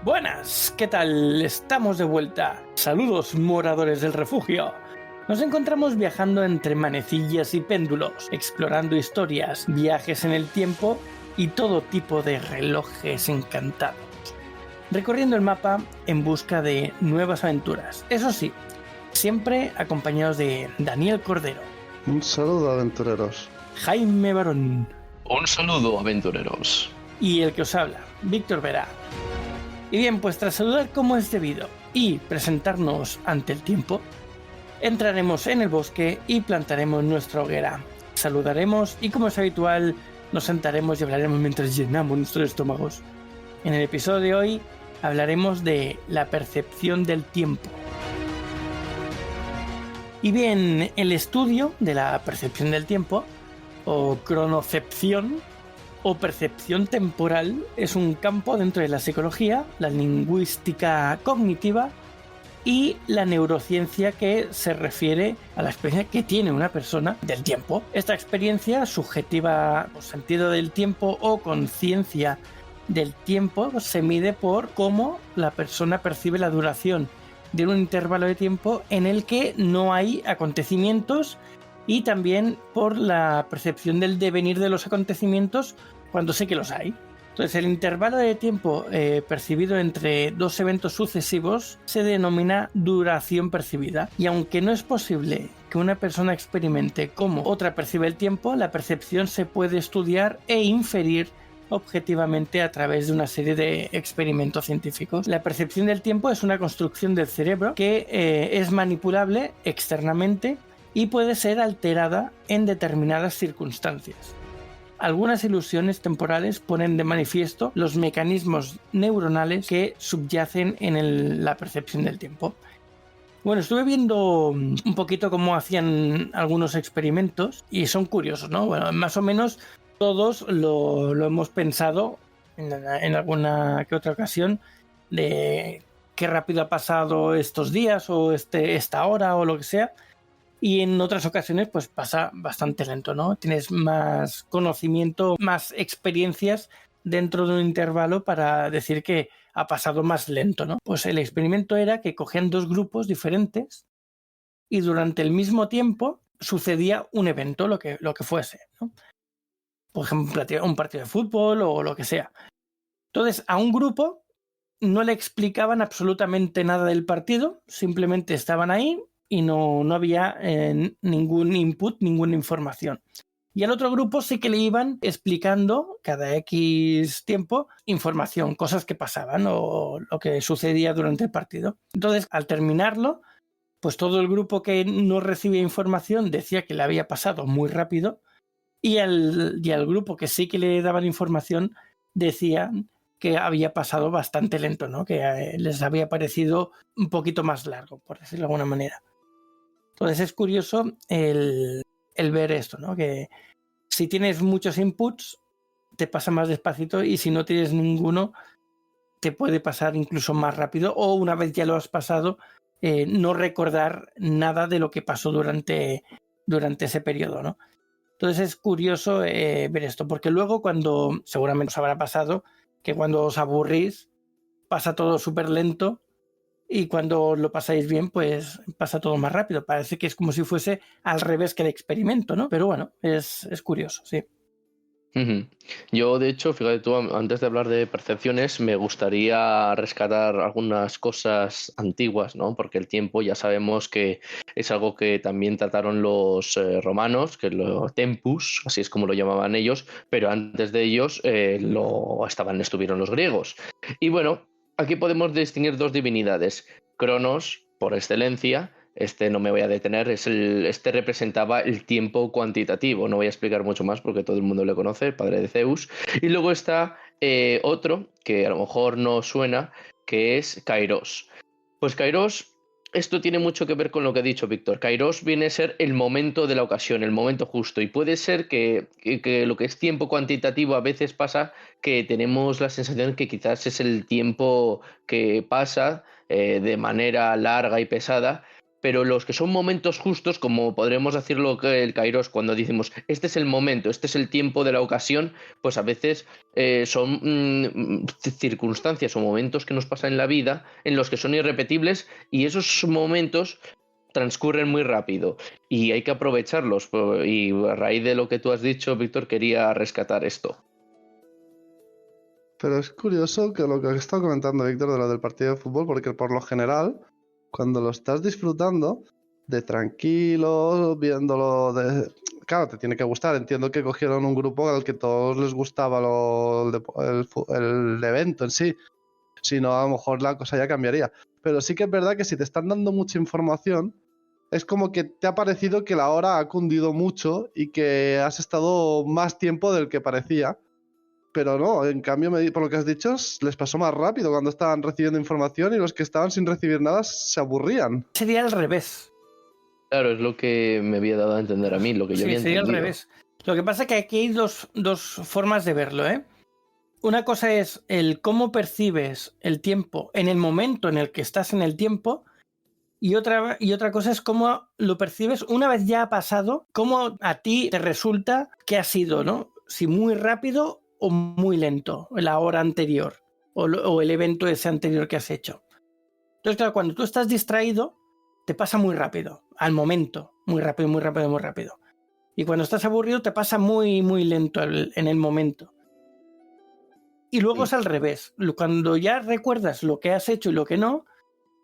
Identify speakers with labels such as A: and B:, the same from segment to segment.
A: Buenas, ¿qué tal? Estamos de vuelta. Saludos, moradores del refugio. Nos encontramos viajando entre manecillas y péndulos, explorando historias, viajes en el tiempo y todo tipo de relojes encantados. Recorriendo el mapa en busca de nuevas aventuras. Eso sí, siempre acompañados de Daniel Cordero.
B: Un saludo, aventureros.
A: Jaime Barón.
C: Un saludo, aventureros.
A: Y el que os habla, Víctor Vera. Y bien, pues tras saludar como es debido y presentarnos ante el tiempo, entraremos en el bosque y plantaremos nuestra hoguera. Saludaremos y, como es habitual, nos sentaremos y hablaremos mientras llenamos nuestros estómagos. En el episodio de hoy hablaremos de la percepción del tiempo. Y bien, el estudio de la percepción del tiempo, o cronocepción, o percepción temporal, es un campo dentro de la psicología, la lingüística cognitiva y la neurociencia que se refiere a la experiencia que tiene una persona del tiempo. Esta experiencia subjetiva o sentido del tiempo o conciencia del tiempo se mide por cómo la persona percibe la duración de un intervalo de tiempo en el que no hay acontecimientos, y también por la percepción del devenir de los acontecimientos cuando sé que los hay. Entonces, el intervalo de tiempo percibido entre dos eventos sucesivos se denomina duración percibida. Y aunque no es posible que una persona experimente cómo otra percibe el tiempo, la percepción se puede estudiar e inferir objetivamente a través de una serie de experimentos científicos. La percepción del tiempo es una construcción del cerebro que es manipulable externamente y puede ser alterada en determinadas circunstancias. Algunas ilusiones temporales ponen de manifiesto los mecanismos neuronales que subyacen en la percepción del tiempo. Bueno, estuve viendo un poquito cómo hacían algunos experimentos y son curiosos, ¿no? Bueno, más o menos todos lo hemos pensado en alguna que otra ocasión, de qué rápido ha pasado estos días o esta hora o lo que sea. Y en otras ocasiones pues pasa bastante lento, ¿no? Tienes más conocimiento, más experiencias dentro de un intervalo para decir que ha pasado más lento, ¿no? Pues el experimento era que cogían dos grupos diferentes y durante el mismo tiempo sucedía un evento, lo que fuese, ¿no? Por ejemplo, un partido de fútbol o lo que sea. Entonces, a un grupo no le explicaban absolutamente nada del partido, simplemente estaban ahí y no había ningún input, ninguna información. Y al otro grupo sí que le iban explicando cada X tiempo información, cosas que pasaban o lo que sucedía durante el partido. Entonces, al terminarlo, pues todo el grupo que no recibía información decía que le había pasado muy rápido, y al grupo que sí que le daban información decían que había pasado bastante lento, ¿no? Que les había parecido un poquito más largo, por decirlo de alguna manera. Entonces es curioso el ver esto, ¿no? Que si tienes muchos inputs te pasa más despacito, y si no tienes ninguno te puede pasar incluso más rápido, o una vez ya lo has pasado no recordar nada de lo que pasó durante ese periodo, ¿no? Entonces es curioso ver esto, porque luego cuando, seguramente os habrá pasado, que cuando os aburrís pasa todo súper lento, y cuando lo pasáis bien, pues pasa todo más rápido. Parece que es como si fuese al revés que el experimento, ¿no? Pero bueno, es curioso, sí.
C: Yo, de hecho, fíjate tú, antes de hablar de percepciones, me gustaría rescatar algunas cosas antiguas, ¿no? Porque el tiempo ya sabemos que es algo que también trataron los romanos, que es lo tempus, así es como lo llamaban ellos, pero antes de ellos estuvieron los griegos. Y bueno, aquí podemos distinguir dos divinidades. Cronos, por excelencia. No me voy a detener, este representaba el tiempo cuantitativo, no voy a explicar mucho más porque todo el mundo le conoce, el padre de Zeus. Y luego está otro, que a lo mejor no suena, que es Kairos. Pues Kairos, esto tiene mucho que ver con lo que ha dicho Víctor. Kairos viene a ser el momento de la ocasión, el momento justo. Y puede ser que lo que es tiempo cuantitativo a veces pasa que tenemos la sensación que quizás es el tiempo que pasa de manera larga y pesada, pero los que son momentos justos, como podremos decirlo que el Kairos, cuando decimos este es el momento, este es el tiempo de la ocasión, pues a veces son circunstancias o momentos que nos pasan en la vida en los que son irrepetibles y esos momentos transcurren muy rápido y hay que aprovecharlos. Y a raíz de lo que tú has dicho, Víctor, quería rescatar esto.
B: Pero es curioso que lo que está comentando Víctor de lo del partido de fútbol, porque por lo general, cuando lo estás disfrutando, de tranquilo, viéndolo de... Claro, te tiene que gustar. Entiendo que cogieron un grupo al que todos les gustaba el evento en sí. Si no, a lo mejor la cosa ya cambiaría. Pero sí que es verdad que si te están dando mucha información, es como que te ha parecido que la hora ha cundido mucho y que has estado más tiempo del que parecía. Pero no, en cambio, por lo que has dicho, les pasó más rápido cuando estaban recibiendo información y los que estaban sin recibir nada se aburrían.
A: Sería al revés.
C: Claro, es lo que me había dado a entender a mí, lo que yo había
A: sería
C: entendido.
A: al revés. Lo que pasa es que aquí hay dos formas de verlo, ¿eh? Una cosa es el cómo percibes el tiempo en el momento en el que estás en el tiempo y otra cosa es cómo lo percibes una vez ya ha pasado, cómo a ti te resulta que ha sido, ¿no? Si muy rápido o muy lento, la hora anterior o el evento ese anterior que has hecho. Entonces, claro, cuando tú estás distraído, te pasa muy rápido, al momento, muy rápido, muy rápido, muy rápido. Y cuando estás aburrido, te pasa muy, muy lento en el momento. Y luego es al revés. Cuando ya recuerdas lo que has hecho y lo que no,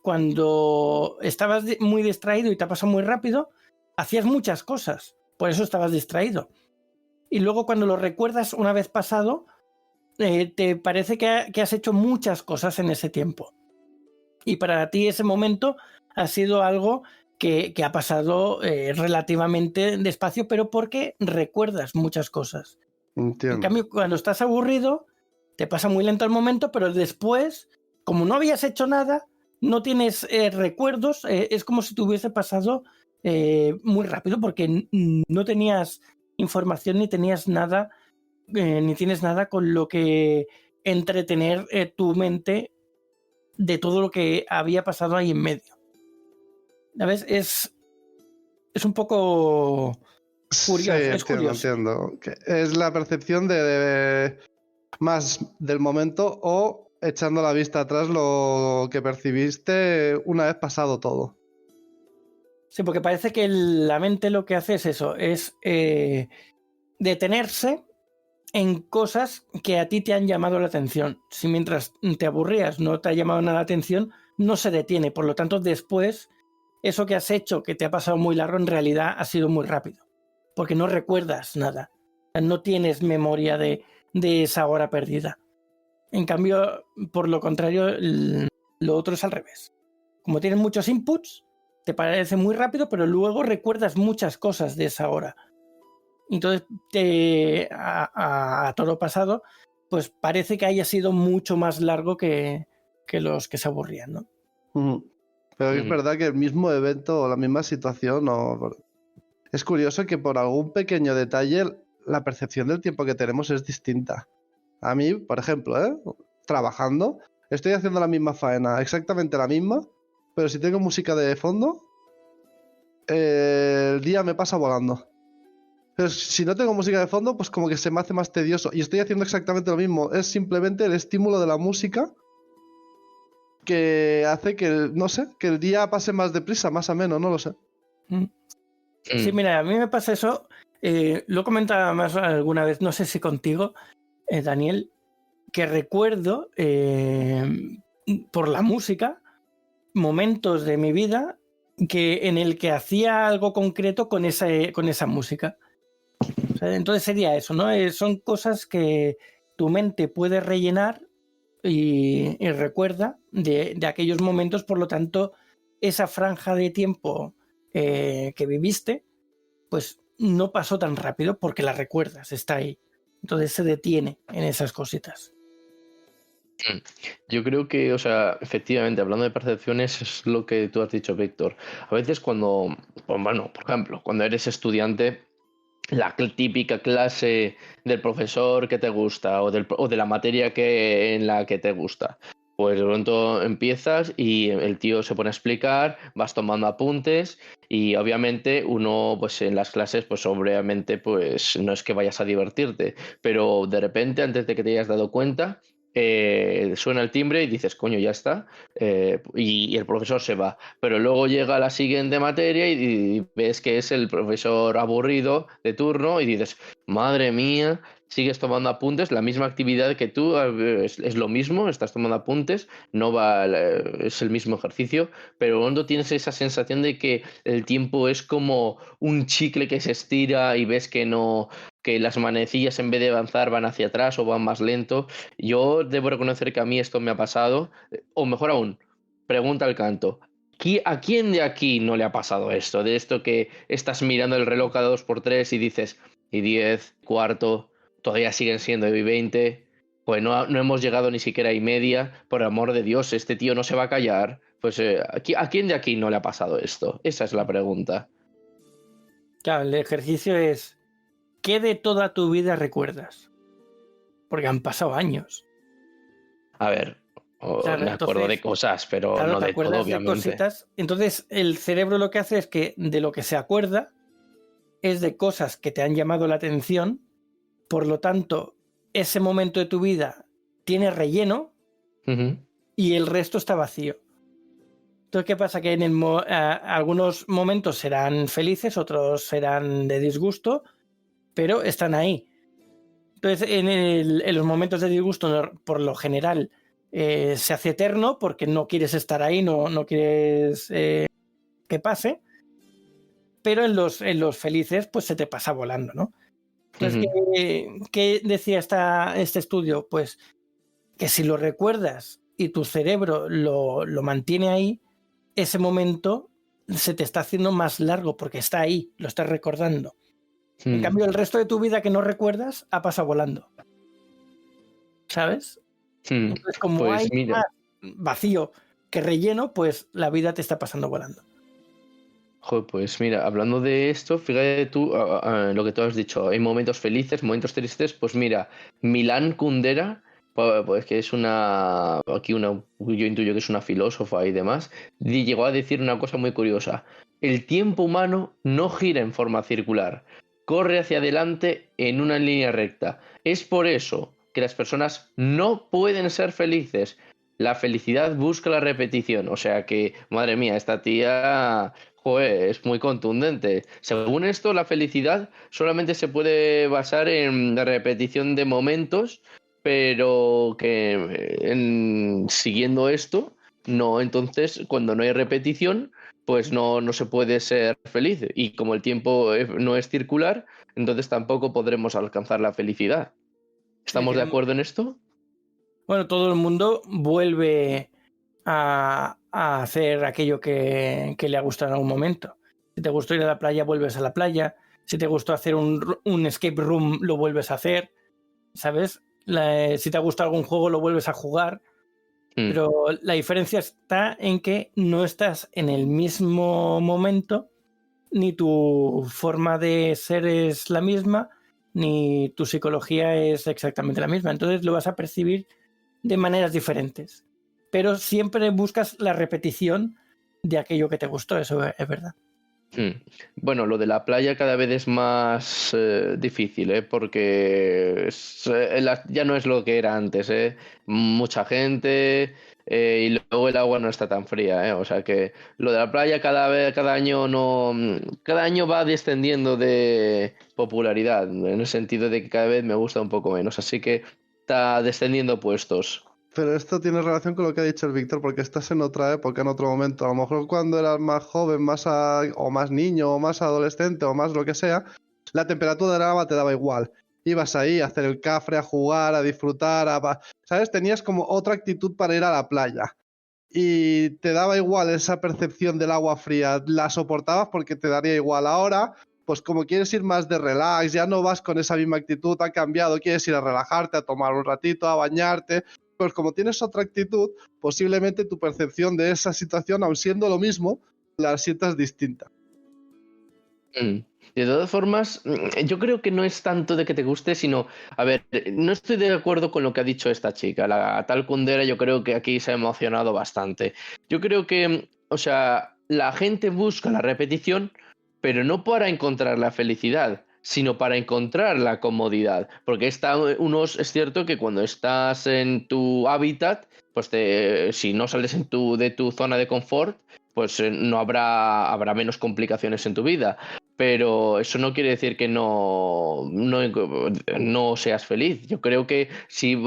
A: cuando estabas muy distraído y te ha pasado muy rápido, hacías muchas cosas. Por eso estabas distraído. Y luego cuando lo recuerdas una vez pasado, te parece que has hecho muchas cosas en ese tiempo. Y para ti ese momento ha sido algo que ha pasado relativamente despacio, pero porque recuerdas muchas cosas.
B: Entiendo.
A: En cambio, cuando estás aburrido, te pasa muy lento el momento, pero después, como no habías hecho nada, no tienes recuerdos, es como si te hubiese pasado muy rápido, porque no tenías información ni tenías nada, ni tienes nada con lo que entretener tu mente de todo lo que había pasado ahí en medio. ¿Sabes? Es un poco curioso.
B: Sí,
A: es curioso.
B: entiendo. Que es la percepción de más del momento o echando la vista atrás lo que percibiste una vez pasado todo.
A: Sí, porque parece que la mente lo que hace es eso, es detenerse en cosas que a ti te han llamado la atención. Si mientras te aburrías no te ha llamado nada la atención, no se detiene. Por lo tanto, después, eso que has hecho, que te ha pasado muy largo, en realidad ha sido muy rápido. Porque no recuerdas nada. No tienes memoria de esa hora perdida. En cambio, por lo contrario, lo otro es al revés. Como tienes muchos inputs, te parece muy rápido, pero luego recuerdas muchas cosas de esa hora. Entonces, a toro pasado, pues parece que haya sido mucho más largo que los que se aburrían, ¿no?
B: Pero es verdad que el mismo evento o la misma situación es curioso que por algún pequeño detalle la percepción del tiempo que tenemos es distinta. A mí, por ejemplo, trabajando, estoy haciendo la misma faena, exactamente la misma, pero si tengo música de fondo, el día me pasa volando. Pero si no tengo música de fondo, pues como que se me hace más tedioso. Y estoy haciendo exactamente lo mismo. Es simplemente el estímulo de la música que hace que, no sé, que el día pase más deprisa, más ameno, no lo sé.
A: Sí, mira, a mí me pasa eso. Lo he comentado más alguna vez, no sé si contigo, Daniel, que recuerdo por la música momentos de mi vida en el que hacía algo concreto con esa música. O sea, entonces sería eso, ¿no? Son cosas que tu mente puede rellenar y recuerda de aquellos momentos, por lo tanto, esa franja de tiempo que viviste, pues no pasó tan rápido porque la recuerdas, está ahí. Entonces se detiene en esas cositas.
C: Yo creo que, o sea, efectivamente, hablando de percepciones, es lo que tú has dicho, Víctor. A veces cuando, bueno, por ejemplo, cuando eres estudiante, la típica clase del profesor que te gusta o de la materia en la que te gusta. Pues de pronto empiezas y el tío se pone a explicar, vas tomando apuntes y obviamente uno pues en las clases pues obviamente pues no es que vayas a divertirte, pero de repente antes de que te hayas dado cuenta suena el timbre y dices coño ya está y el profesor se va, pero luego llega la siguiente materia y ves que es el profesor aburrido de turno y dices madre mía. Sigues tomando apuntes, la misma actividad que tú, es lo mismo, estás tomando apuntes, no va, es el mismo ejercicio, pero cuando tienes esa sensación de que el tiempo es como un chicle que se estira y ves que no, que las manecillas en vez de avanzar van hacia atrás o van más lento. Yo debo reconocer que a mí esto me ha pasado, o mejor aún, pregunta al canto. ¿A quién de aquí no le ha pasado esto? De esto que estás mirando el reloj cada 2 por 3 y dices, y 10, cuarto, todavía siguen siendo y 20, pues no hemos llegado ni siquiera a y media, por amor de Dios, este tío no se va a callar. Pues ¿a quién de aquí no le ha pasado esto? Esa es la pregunta.
A: Claro, el ejercicio es, ¿qué de toda tu vida recuerdas? Porque han pasado años.
C: A ver,
A: Claro,
C: me acuerdo
A: entonces,
C: de cosas, pero
A: claro,
C: no
A: te
C: de todo,
A: acuerdas de
C: obviamente.
A: cositas. Entonces, el cerebro lo que hace es que de lo que se acuerda es de cosas que te han llamado la atención. Por lo tanto, ese momento de tu vida tiene relleno
C: Ujú.
A: y el resto está vacío. Entonces, ¿qué pasa? Que algunos momentos serán felices, otros serán de disgusto, pero están ahí. Entonces, en los momentos de disgusto, por lo general, se hace eterno porque no quieres estar ahí, no quieres que pase, pero en los felices, pues se te pasa volando, ¿no? Entonces,
C: Ujú.
A: ¿qué decía este estudio? Pues que si lo recuerdas y tu cerebro lo mantiene ahí, ese momento se te está haciendo más largo porque está ahí, lo estás recordando. En cambio, el resto de tu vida que no recuerdas ha pasado volando, ¿sabes? Entonces, como hay
C: Pues mira.
A: más vacío que relleno, pues la vida te está pasando volando.
C: Joder, pues mira, hablando de esto, fíjate tú lo que tú has dicho, hay momentos felices, momentos tristes, pues mira, Milán Kundera, pues que es yo intuyo que es una filósofa y demás, llegó a decir una cosa muy curiosa, el tiempo humano no gira en forma circular, corre hacia adelante en una línea recta. Es por eso que las personas no pueden ser felices. La felicidad busca la repetición, o sea que, madre mía, esta tía... Joder, es muy contundente. Según esto, la felicidad solamente se puede basar en la repetición de momentos, pero que siguiendo esto, no, entonces cuando no hay repetición, pues no se puede ser feliz. Y como el tiempo no es circular, entonces tampoco podremos alcanzar la felicidad.
A: Sí,
C: ¿Estamos de acuerdo en esto?
A: bueno, todo el mundo vuelve a hacer aquello que le ha gustado en algún momento. Si te gustó ir a la playa, vuelves a la playa. Si te gustó hacer un escape room, lo vuelves a hacer. ¿Sabes? Si te ha gustado algún juego, lo vuelves a jugar.
C: Mm.
A: Pero la diferencia está en que no estás en el mismo momento, ni tu forma de ser es la misma, ni tu psicología es exactamente la misma. Entonces lo vas a percibir de maneras diferentes. Pero siempre buscas la repetición de aquello que te gustó, eso es verdad.
C: Bueno, lo de la playa cada vez es más difícil, porque ya no es lo que era antes, ¿eh? Mucha gente y luego el agua no está tan fría, ¿eh? O sea que lo de la playa cada año no, cada año va descendiendo de popularidad, en el sentido de que cada vez me gusta un poco menos, así que está descendiendo puestos.
B: Pero esto tiene relación con lo que ha dicho el Víctor, porque estás en otra época, en otro momento. A lo mejor cuando eras más joven, o más niño, o más adolescente, o más lo que sea, la temperatura del agua te daba igual. Ibas ahí a hacer el cafre, a jugar, a disfrutar, ¿sabes? Tenías como otra actitud para ir a la playa. Y te daba igual esa percepción del agua fría, la soportabas porque te daría igual. Ahora, pues como quieres ir más de relax, ya no vas con esa misma actitud, ha cambiado, quieres ir a relajarte, a tomar un ratito, a bañarte, pues como tienes otra actitud, posiblemente tu percepción de esa situación, aun siendo lo mismo, la sientas distinta.
C: De todas formas, yo creo que no es tanto de que te guste, sino, a ver, no estoy de acuerdo con lo que ha dicho esta chica, la tal Kundera. Yo creo que aquí se ha emocionado bastante. Yo creo que, o sea, la gente busca la repetición, pero no para encontrar la felicidad, sino para encontrar la comodidad. Porque es cierto que cuando estás en tu hábitat, pues si no sales de tu zona de confort, pues no habrá menos complicaciones en tu vida. Pero eso no quiere decir que no seas feliz. Yo creo que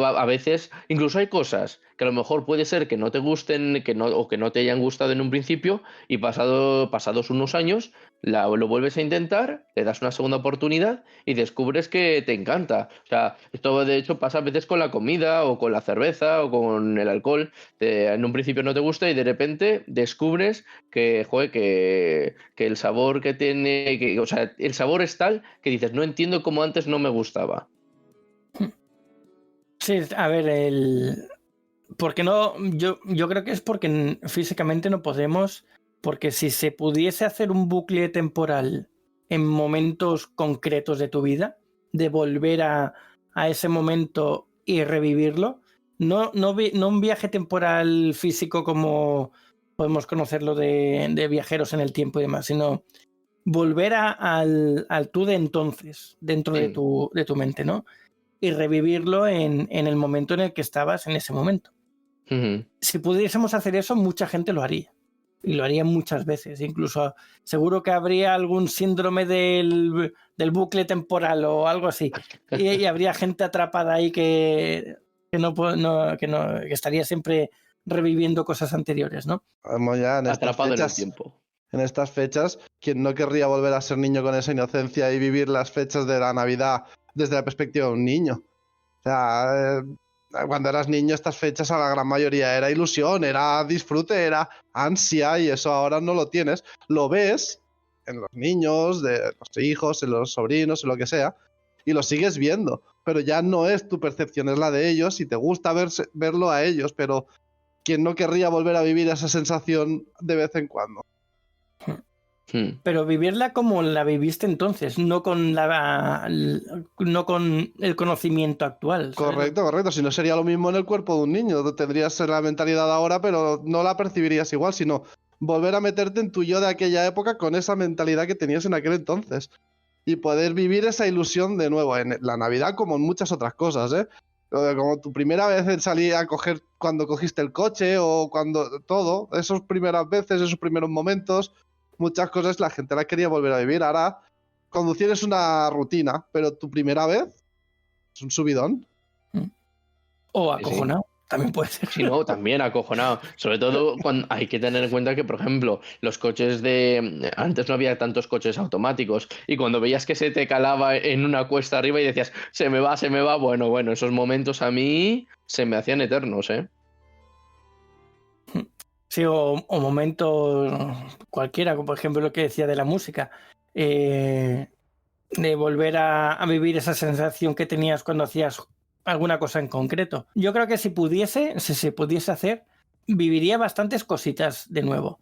C: a veces, incluso hay cosas que a lo mejor puede ser que no te gusten, o que no te hayan gustado en un principio, y pasados unos años lo vuelves a intentar, le das una segunda oportunidad y descubres que te encanta. O sea, esto de hecho pasa a veces con la comida o con la cerveza o con el alcohol. En un principio no te gusta y de repente descubres que, joder, que el sabor que tiene, o sea, el sabor es tal que dices, no entiendo cómo antes no me gustaba.
A: Sí, a ver, porque no, yo creo que es porque físicamente no podemos, porque si se pudiese hacer un bucle temporal en momentos concretos de tu vida, de volver a ese momento y revivirlo, no un viaje temporal físico como podemos conocerlo de viajeros en el tiempo y demás, sino volver al tú de entonces, dentro de tu mente, ¿no? Y revivirlo en el momento en el que estabas en ese momento. Si pudiésemos hacer eso, mucha gente lo haría. Y lo haría muchas veces. Incluso seguro que habría algún síndrome del bucle temporal o algo así. Y habría gente atrapada ahí que estaría siempre reviviendo cosas anteriores, ¿no?
B: Vamos ya en estas
C: Atrapado
B: fechas,
C: en el tiempo.
B: En estas fechas, ¿quién no querría volver a ser niño con esa inocencia y vivir las fechas de la Navidad desde la perspectiva de un niño? O sea, cuando eras niño estas fechas a la gran mayoría era ilusión, era disfrute, era ansia, y eso ahora no lo tienes. Lo ves en los niños, de los hijos, en los sobrinos, en lo que sea, y lo sigues viendo, pero ya no es tu percepción, es la de ellos, y te gusta verlo a ellos, pero ¿quién no querría volver a vivir esa sensación de vez en cuando?
A: Pero vivirla como la viviste entonces, no con el conocimiento actual, ¿sabes?
B: Correcto. Si no sería lo mismo en el cuerpo de un niño. Tendrías la mentalidad ahora, pero no la percibirías igual, sino volver a meterte en tu yo de aquella época con esa mentalidad que tenías en aquel entonces. Y poder vivir esa ilusión de nuevo en la Navidad, como en muchas otras cosas, ¿eh? Como tu primera vez en salir a coger cuando cogiste el coche, o cuando todo, esas primeras veces, esos primeros momentos, muchas cosas la gente las quería volver a vivir. Ahora, conducir es una rutina, pero tu primera vez es un subidón.
A: O acojonado, también puede ser.
C: Sí, no, también acojonado. Sobre todo cuando hay que tener en cuenta que, por ejemplo, los coches antes no había tantos coches automáticos, y cuando veías que se te calaba en una cuesta arriba y decías, se me va, bueno, esos momentos a mí se me hacían eternos, ¿eh?
A: Sí, o momentos cualquiera, como por ejemplo lo que decía de la música, de volver a vivir esa sensación que tenías cuando hacías alguna cosa en concreto. Yo creo que si se pudiese hacer, viviría bastantes cositas de nuevo.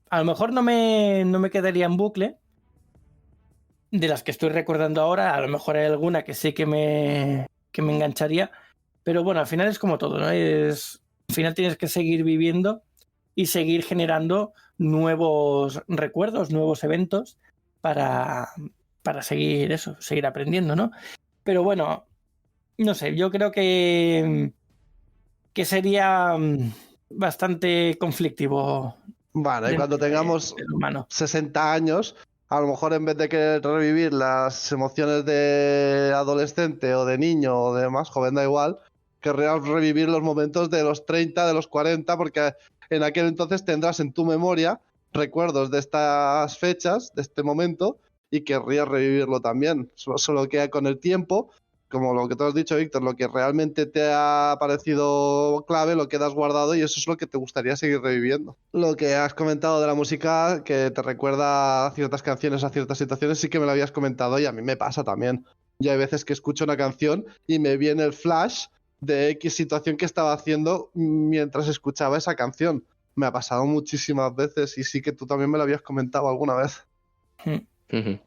A: A lo mejor no me quedaría en bucle de las que estoy recordando ahora. A lo mejor hay alguna que sí que me engancharía, pero bueno, al final es como todo, ¿no? Al final tienes que seguir viviendo y seguir generando nuevos recuerdos, nuevos eventos para seguir aprendiendo, ¿no? Pero bueno, no sé, yo creo que sería bastante conflictivo.
B: Vale, cuando tengamos 60 años, a lo mejor en vez de querer revivir las emociones de adolescente o de niño o de más joven, da igual, querrías revivir los momentos de los 30, de los 40, porque en aquel entonces tendrás en tu memoria recuerdos de estas fechas, de este momento, y querrías revivirlo también. Solo que con el tiempo, como lo que tú has dicho, Víctor, lo que realmente te ha parecido clave, lo quedas guardado, y eso es lo que te gustaría seguir reviviendo. Lo que has comentado de la música, que te recuerda a ciertas canciones, a ciertas situaciones, sí que me lo habías comentado, y a mí me pasa también. Yo hay veces que escucho una canción y me viene el flash de X situación que estaba haciendo mientras escuchaba esa canción. Me ha pasado muchísimas veces, y sí que tú también me lo habías comentado alguna vez.
C: Ujú.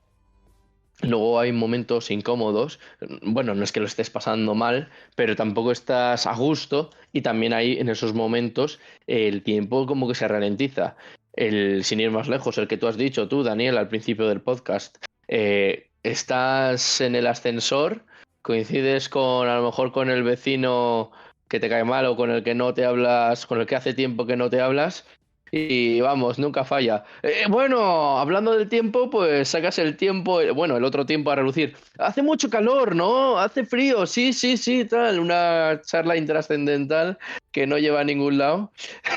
C: Luego hay momentos incómodos, bueno, no es que lo estés pasando mal, pero tampoco estás a gusto y también hay en esos momentos el tiempo como que se ralentiza. Sin ir más lejos, el que tú has dicho tú, Daniel, al principio del podcast, estás en el ascensor, coincides con a lo mejor con el vecino que te cae mal o con el que no te hablas, con el que hace tiempo que no te hablas. Y vamos, nunca falla. Bueno, hablando del tiempo, pues sacas el tiempo, bueno, el otro tiempo a relucir. Hace mucho calor, ¿no? Hace frío, sí, sí, sí, tal. Una charla intrascendental que no lleva a ningún lado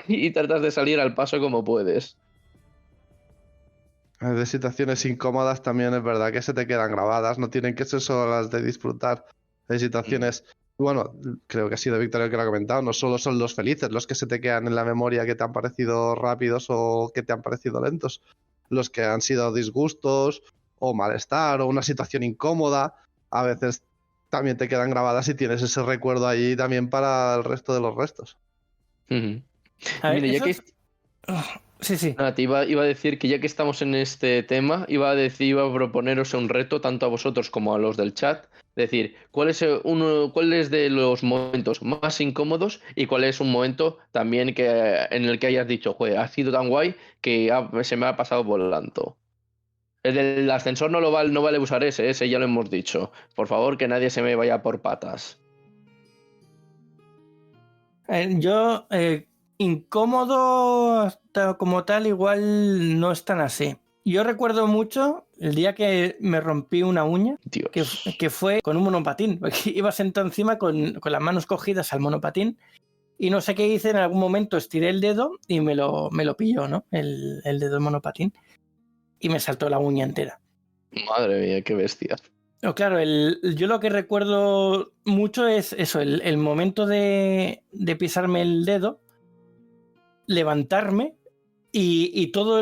C: y tratas de salir al paso como puedes.
B: De situaciones incómodas también es verdad que se te quedan grabadas, no tienen que ser solo las de disfrutar. Hay situaciones, bueno, creo que ha sido Víctor el que lo ha comentado, no solo son los felices los que se te quedan en la memoria que te han parecido rápidos o que te han parecido lentos, los que han sido disgustos o malestar o una situación incómoda, a veces también te quedan grabadas y tienes ese recuerdo ahí también para el resto de los restos.
C: Ujú.
A: A ver,
C: Mire, ya
A: eso
C: que
A: es... Sí, sí.
C: nada, iba a decir que ya que estamos en este tema, iba a proponeros un reto tanto a vosotros como a los del chat. Decir, cuál es de los momentos más incómodos y cuál es un momento también en el que hayas dicho, joder, ha sido tan guay que se me ha pasado volando. El del ascensor no vale usar ese ya lo hemos dicho. Por favor, que nadie se me vaya por patas.
A: Yo, incómodo como tal, igual no es tan así. Yo recuerdo mucho el día que me rompí una uña,
C: Dios.
A: que fue con un monopatín. Porque iba sentado encima con las manos cogidas al monopatín y no sé qué hice, en algún momento estiré el dedo y me lo pilló, ¿no? El dedo del monopatín y me saltó la uña entera.
C: Madre mía, qué bestia.
A: No, claro, yo lo que recuerdo mucho es eso, el momento de pisarme el dedo, levantarme y todo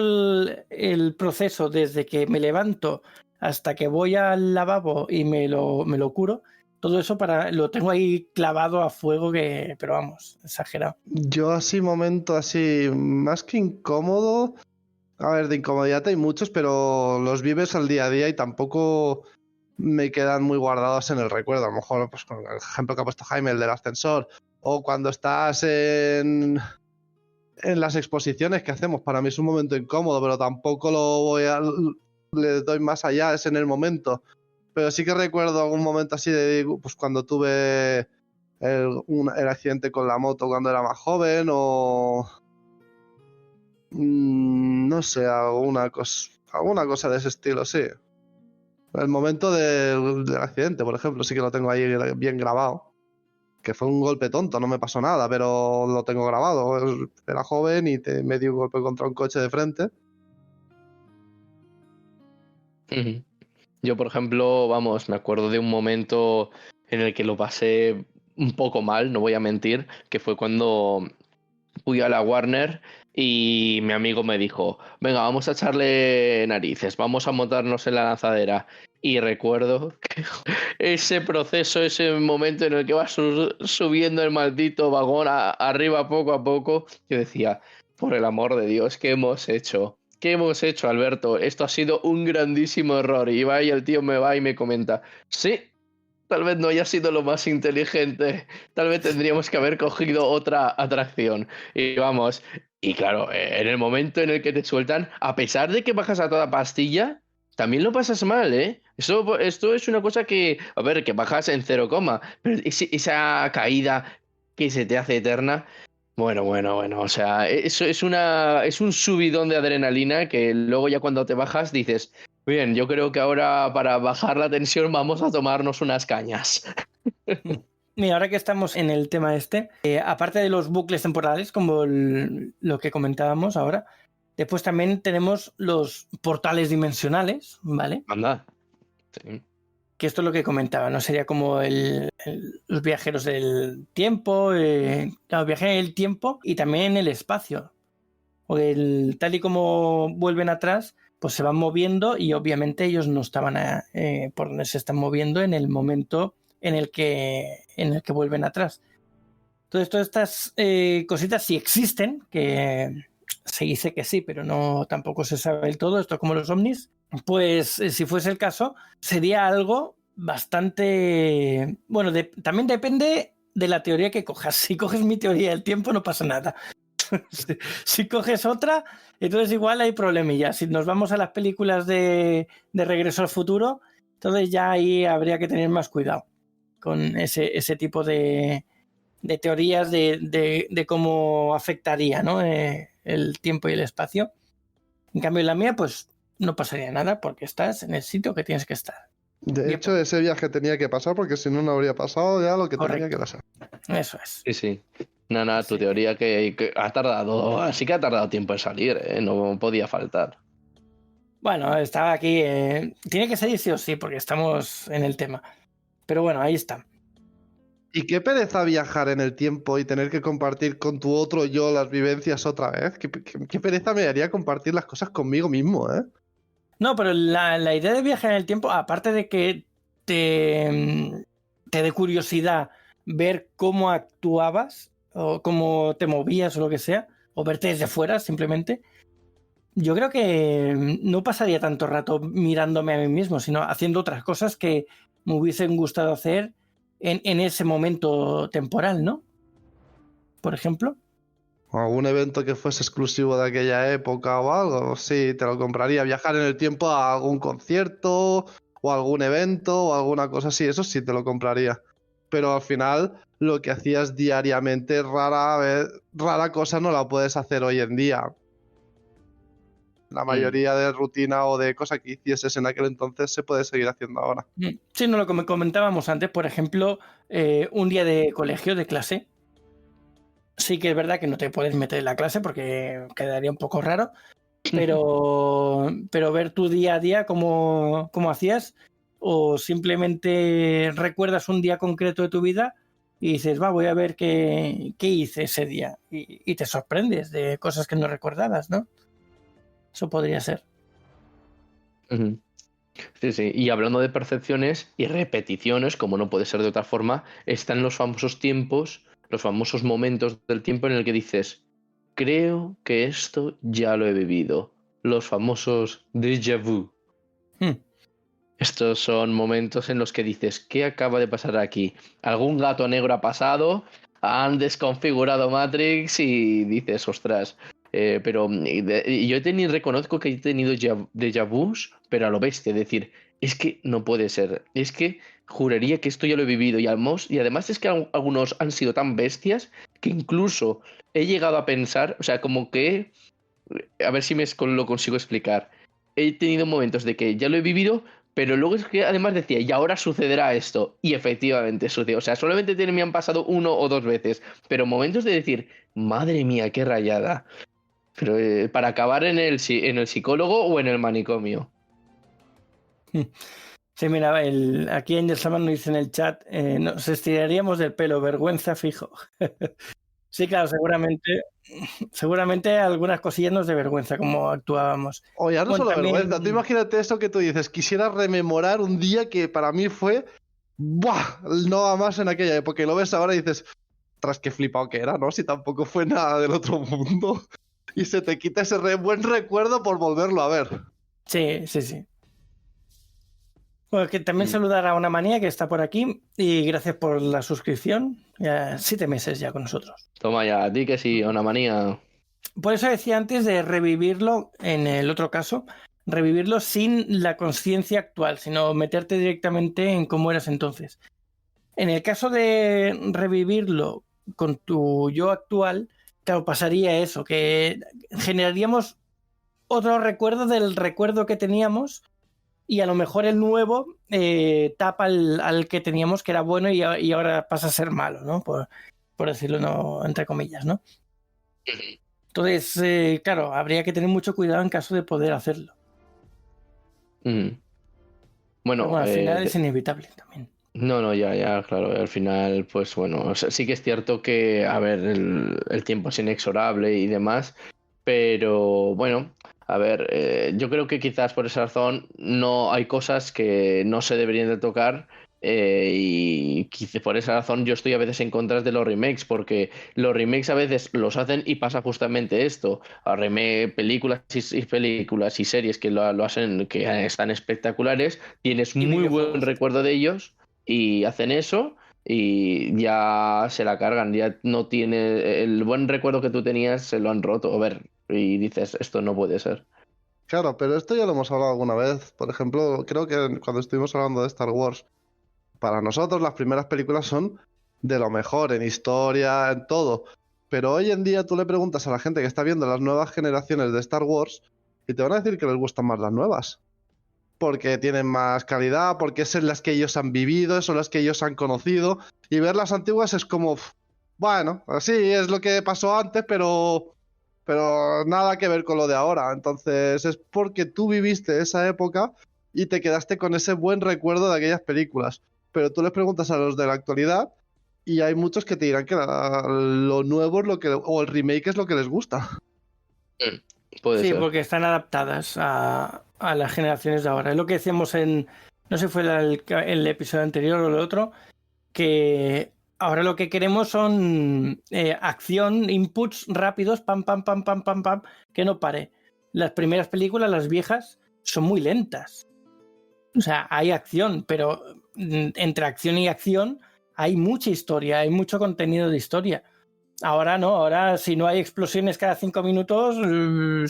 A: el proceso desde que me levanto hasta que voy al lavabo y me lo curo, todo eso lo tengo ahí clavado a fuego, pero vamos, exagerado.
B: Yo así, momento así, más que incómodo, a ver, de incomodidad hay muchos, pero los vives al día a día y tampoco me quedan muy guardados en el recuerdo. A lo mejor, pues con el ejemplo que ha puesto Jaime, el del ascensor, o cuando estás en las exposiciones que hacemos. Para mí es un momento incómodo, pero tampoco le doy más allá, es en el momento. Pero sí que recuerdo algún momento así pues cuando tuve el accidente con la moto cuando era más joven o no sé, alguna cosa de ese estilo, sí. El momento del accidente, por ejemplo, sí que lo tengo ahí bien grabado. Que fue un golpe tonto, no me pasó nada, pero lo tengo grabado. Era joven y me di un golpe contra un coche de frente.
C: Ujú. Yo, por ejemplo, vamos, me acuerdo de un momento en el que lo pasé un poco mal, no voy a mentir, que fue cuando fui a la Warner y mi amigo me dijo, venga, vamos a echarle narices, vamos a montarnos en la lanzadera. Y recuerdo que ese proceso, ese momento en el que vas subiendo el maldito vagón arriba poco a poco, yo decía, por el amor de Dios, ¿qué hemos hecho? ¿Qué hemos hecho, Alberto? Esto ha sido un grandísimo error. Y va y el tío me va y me comenta, sí, tal vez no haya sido lo más inteligente. Tal vez tendríamos que haber cogido otra atracción. Y vamos, y claro, en el momento en el que te sueltan, a pesar de que bajas a toda pastilla, también lo pasas mal, ¿eh? Esto es una cosa que, a ver, que bajas en 0, pero esa caída que se te hace eterna. Bueno, o sea, eso es un subidón de adrenalina que luego ya cuando te bajas dices, bien, yo creo que ahora para bajar la tensión vamos a tomarnos unas cañas.
A: Mira, ahora que estamos en el tema aparte de los bucles temporales, como lo que comentábamos ahora, después también tenemos los portales dimensionales, ¿vale?
C: Anda. Sí.
A: Que esto es lo que comentaba, ¿no? Sería como los viajeros del tiempo, claro, viaje en el tiempo y también en el espacio. O tal y como vuelven atrás, pues se van moviendo y obviamente ellos no estaban por donde se están moviendo en el momento en el que vuelven atrás. Entonces, todas estas cositas sí existen, que se dice que sí, pero no tampoco se sabe del todo, esto como los ovnis, pues si fuese el caso, sería algo bastante... Bueno, también depende de la teoría que cojas. Si coges mi teoría del tiempo no pasa nada. Si coges otra, entonces igual hay problemillas. Si nos vamos a las películas de Regreso al Futuro, entonces ya ahí habría que tener más cuidado con ese tipo de teorías de cómo afectaría, ¿no? El tiempo y el espacio. En cambio, en la mía, pues no pasaría nada porque estás en el sitio que tienes que estar.
B: De hecho, ese viaje tenía que pasar porque si no, no habría pasado ya lo que
A: Correcto.
B: tenía que pasar.
A: Eso es.
C: Sí, sí. Nada, tu teoría que ha tardado, así que ha tardado tiempo en salir, no podía faltar.
A: Bueno, estaba aquí. Tiene que salir sí o sí porque estamos en el tema. Pero bueno, ahí está.
B: Y qué pereza viajar en el tiempo y tener que compartir con tu otro yo las vivencias otra vez. Qué pereza me daría compartir las cosas conmigo mismo, ¿eh?
A: No, pero la idea de viajar en el tiempo, aparte de que te dé curiosidad ver cómo actuabas o cómo te movías o lo que sea, o verte desde fuera simplemente, yo creo que no pasaría tanto rato mirándome a mí mismo, sino haciendo otras cosas que me hubiesen gustado hacer en ese momento temporal, ¿no? Por ejemplo.
B: O algún evento que fuese exclusivo de aquella época o algo, sí, te lo compraría. Viajar en el tiempo a algún concierto o algún evento o alguna cosa así, eso sí te lo compraría. Pero al final lo que hacías diariamente, rara cosa no la puedes hacer hoy en día. La mayoría de rutina o de cosas que hicieses en aquel entonces se puede seguir haciendo ahora.
A: Sí, no, lo que comentábamos antes, por ejemplo, un día de colegio, de clase. Sí que es verdad que no te puedes meter en la clase porque quedaría un poco raro, pero ver tu día a día cómo hacías, o simplemente recuerdas un día concreto de tu vida y dices, voy a ver qué hice ese día, y te sorprendes de cosas que no recordabas, ¿no? Eso podría ser.
C: Uh-huh. Sí, sí. Y hablando de percepciones y repeticiones, como no puede ser de otra forma, están los famosos tiempos, los famosos momentos del tiempo en el que dices, creo que esto ya lo he vivido. Los famosos déjà vu. Estos son momentos en los que dices, ¿qué acaba de pasar aquí? ¿Algún gato negro ha pasado? ¿Han desconfigurado Matrix? Y dices, ostras. Pero yo reconozco que he tenido déjà vus, pero a lo bestia. Es decir, es que no puede ser. Es que juraría que esto ya lo he vivido. Y además es que algunos han sido tan bestias que incluso he llegado a pensar, o sea, como que, a ver si lo consigo explicar. He tenido momentos de que ya lo he vivido, pero luego es que además decía, y ahora sucederá esto. Y efectivamente sucedió. O sea, solamente me han pasado 1 o 2 veces. Pero momentos de decir, madre mía, qué rayada. Pero para acabar en el psicólogo o en el manicomio.
A: Sí, mira, aquí Angel Saman nos dice en el chat, nos estiraríamos del pelo, vergüenza fijo. Sí, claro, seguramente algunas cosillas nos de vergüenza, como actuábamos.
B: O ya no
A: Bueno,
B: solo
A: también...
B: vergüenza, tú imagínate eso que tú dices, quisiera rememorar un día que para mí fue, ¡buah! No va más en aquella época, y lo ves ahora y dices, tras qué flipado que era, ¿no? Si tampoco fue nada del otro mundo. Y se te quita ese buen recuerdo por volverlo a ver.
A: Sí, sí, sí. Bueno, que también saludar a una manía que está por aquí y gracias por la suscripción. Ya 7 meses ya con nosotros.
C: Toma ya, di que sí, una manía.
A: Por eso decía antes de revivirlo, en el otro caso, revivirlo sin la conciencia actual, sino meterte directamente en cómo eras entonces. En el caso de revivirlo con tu yo actual, claro, pasaría eso, que generaríamos otro recuerdo del recuerdo que teníamos y a lo mejor el nuevo tapa al que teníamos que era bueno y ahora pasa a ser malo, ¿no? Por decirlo no, entre comillas, ¿no? Entonces, claro, habría que tener mucho cuidado en caso de poder hacerlo.
C: Bueno,
A: al final es inevitable también.
C: No, ya, claro. Al final, pues bueno, o sea, sí que es cierto que, a ver, el tiempo es inexorable y demás, pero bueno, a ver, yo creo que quizás por esa razón no hay cosas que no se deberían de tocar, Y quizá por esa razón yo estoy a veces en contra de los remakes, porque los remakes a veces los hacen y pasa justamente esto. A películas y series que lo hacen, que están espectaculares, tienes
A: Y
C: muy buen
A: videojuegos.
C: recuerdo de ellos y hacen eso y ya se la cargan, ya no tiene el buen recuerdo que tú tenías, se lo han roto. A ver, y dices, esto no puede ser.
B: Claro, pero esto ya lo hemos hablado alguna vez. Por ejemplo, creo que cuando estuvimos hablando de Star Wars, para nosotros las primeras películas son de lo mejor en historia, en todo. Pero hoy en día tú le preguntas a la gente que está viendo las nuevas generaciones de Star Wars y te van a decir que les gustan más las nuevas. Porque tienen más calidad, porque son las que ellos han vivido, son las que ellos han conocido. Y ver las antiguas es como, bueno, así es lo que pasó antes, pero nada que ver con lo de ahora. Entonces es porque tú viviste esa época y te quedaste con ese buen recuerdo de aquellas películas. Pero tú les preguntas a los de la actualidad y hay muchos que te dirán que lo nuevo es lo que, o el remake es lo que les gusta.
C: Puede
A: Sí,
C: ser.
A: porque están adaptadas a las generaciones de ahora. Es lo que decíamos no sé si fue el episodio anterior o el otro, que ahora lo que queremos son acción, inputs rápidos, pam, pam, pam, pam, pam, pam, que no pare. Las primeras películas, las viejas, son muy lentas. O sea, hay acción, pero entre acción y acción hay mucha historia, hay mucho contenido de historia. Ahora no, ahora si no hay explosiones cada 5 minutos,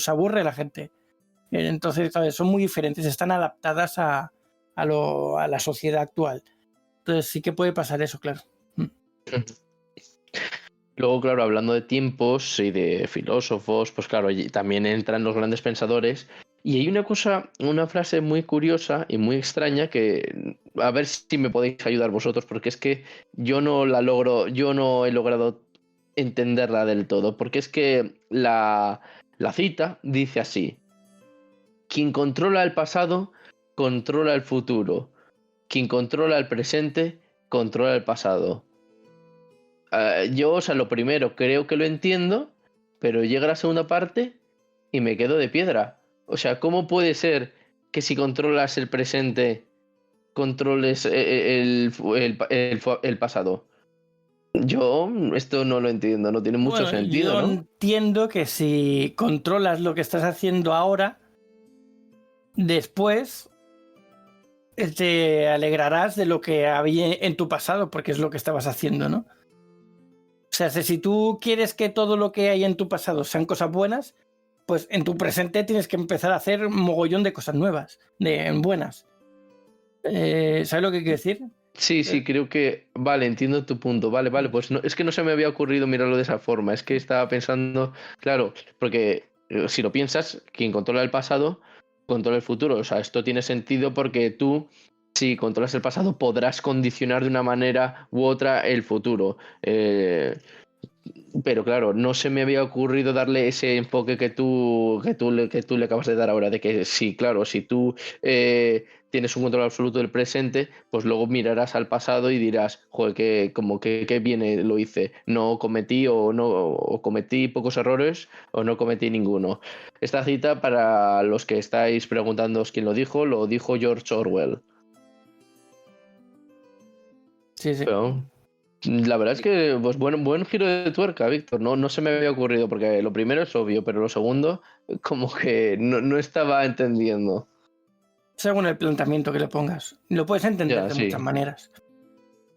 A: se aburre la gente. Entonces, ¿sabes? Son muy diferentes, están adaptadas a la sociedad actual. Entonces sí que puede pasar eso, claro.
C: Luego, claro, hablando de tiempos y de filósofos, pues claro, y también entran los grandes pensadores. Y hay una cosa, una frase muy curiosa y muy extraña que a ver si me podéis ayudar vosotros, porque es que yo no la logro, yo no he logrado entenderla del todo, porque es que la cita dice así: quien controla el pasado, controla el futuro. Quien controla el presente, controla el pasado. Yo, o sea, lo primero creo que lo entiendo, pero llega la segunda parte y me quedo de piedra. O sea, ¿cómo puede ser que si controlas el presente, controles el pasado? Yo esto no lo entiendo, no tiene mucho
A: Bueno,
C: sentido,
A: yo
C: ¿no?
A: entiendo que si controlas lo que estás haciendo ahora, después te alegrarás de lo que había en tu pasado, porque es lo que estabas haciendo, ¿no? O sea, si tú quieres que todo lo que hay en tu pasado sean cosas buenas, pues en tu presente tienes que empezar a hacer un mogollón de cosas nuevas, de buenas. ¿Sabes lo que quiero decir?
C: Sí, sí, creo que... Vale, entiendo tu punto. Vale, vale, pues no, es que no se me había ocurrido mirarlo de esa forma. Es que estaba pensando, claro, porque si lo piensas, quien controla el pasado, controla el futuro. O sea, esto tiene sentido porque tú, si controlas el pasado, podrás condicionar de una manera u otra el futuro. Pero claro, no se me había ocurrido darle ese enfoque que tú le acabas de dar ahora, de que sí, claro, si tú tienes un control absoluto del presente, pues luego mirarás al pasado y dirás, joder, que bien lo hice, no cometí o cometí pocos errores o no cometí ninguno. Esta cita, para los que estáis preguntándoos quién lo dijo George Orwell.
A: Sí, sí.
C: Pero, la verdad es que, pues buen giro de tuerca, Víctor. No, no se me había ocurrido, porque lo primero es obvio, pero lo segundo, como que no estaba entendiendo.
A: Según el planteamiento que le pongas. Lo puedes entender
C: Ya,
A: de muchas
C: sí,
A: maneras.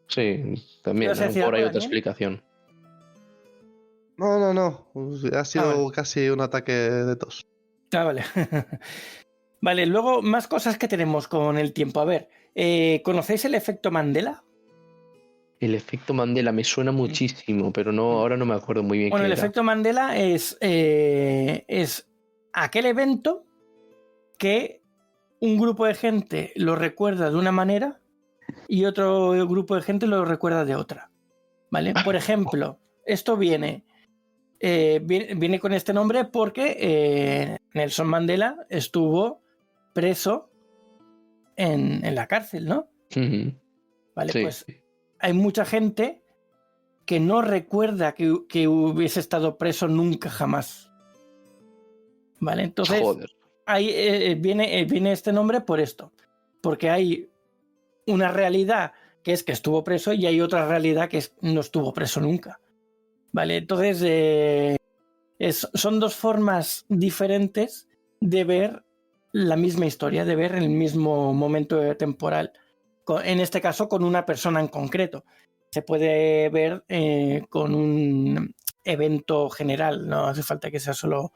C: sí, también,
A: ¿Ibas a
C: a lo
A: decir
C: mejor
A: algo,
C: hay otra
A: Daniel?
C: explicación.
B: No. Ha
A: Ah, vale.
B: sido casi un ataque de tos.
A: Ah, vale. Vale, luego más cosas que tenemos con el tiempo. A ver, ¿conocéis el efecto Mandela?
C: El efecto Mandela me suena muchísimo, pero no, ahora no me acuerdo muy bien
A: Bueno,
C: qué
A: el
C: era.
A: efecto Mandela es aquel evento que un grupo de gente lo recuerda de una manera y otro grupo de gente lo recuerda de otra. ¿Vale? Por ejemplo, esto viene con este nombre porque Nelson Mandela estuvo preso en la cárcel, ¿no?
C: Ujú.
A: Vale,
C: Sí,
A: pues hay mucha gente que no recuerda que hubiese estado preso nunca jamás. ¿Vale? Entonces,
C: joder.
A: ahí viene este nombre por esto. Porque hay una realidad que es que estuvo preso, y hay otra realidad que no estuvo preso nunca. ¿Vale? Entonces, son dos formas diferentes de ver la misma historia, de ver el mismo momento temporal. En este caso, con una persona en concreto. Se puede ver con un evento general, no hace falta que sea solo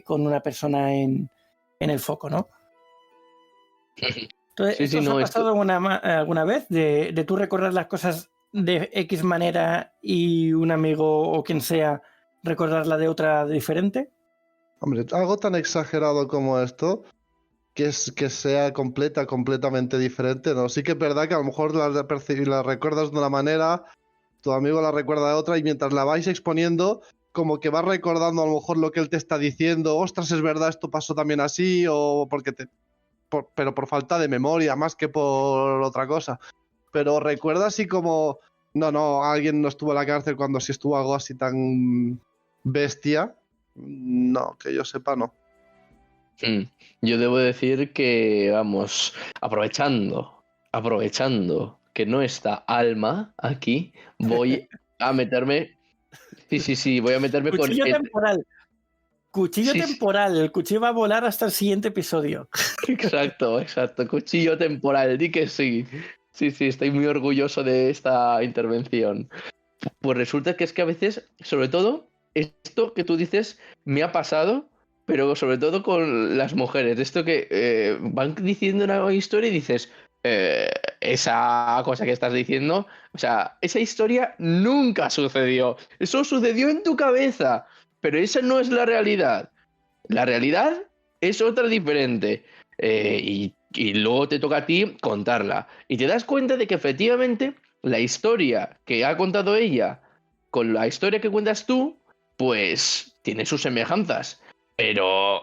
A: con una persona en el foco, ¿no? Entonces,
C: Sí,
A: ¿esto os ha pasado alguna vez de tú recordar las cosas de X manera y un amigo o quien sea recordarla de otra diferente?
B: Hombre, algo tan exagerado como esto, que sea completamente diferente, ¿no? Sí que es verdad que a lo mejor la recuerdas de una manera, tu amigo la recuerda de otra, y mientras la vais exponiendo, como que vas recordando a lo mejor lo que él te está diciendo, ostras, es verdad, esto pasó también así, o porque pero por falta de memoria, más que por otra cosa. Pero recuerda así como, no, alguien no estuvo en la cárcel cuando sí estuvo algo así tan bestia. No, que yo sepa, no.
C: Yo debo decir que, vamos, aprovechando que no está Alma aquí, voy a meterme. Sí, voy a meterme con.
A: Cuchillo temporal. Cuchillo
C: Sí,
A: temporal. El cuchillo va a volar hasta el siguiente episodio.
C: exacto. Cuchillo temporal, di que sí. Sí, estoy muy orgulloso de esta intervención. Pues resulta que es que a veces, sobre todo, esto que tú dices me ha pasado, pero sobre todo con las mujeres. Esto que van diciendo una historia y dices, esa cosa que estás diciendo, o sea, esa historia nunca sucedió. Eso sucedió en tu cabeza, pero esa no es la realidad. La realidad es otra diferente. Y luego te toca a ti contarla. Y te das cuenta de que efectivamente la historia que ha contado ella con la historia que cuentas tú, pues tiene sus semejanzas. Pero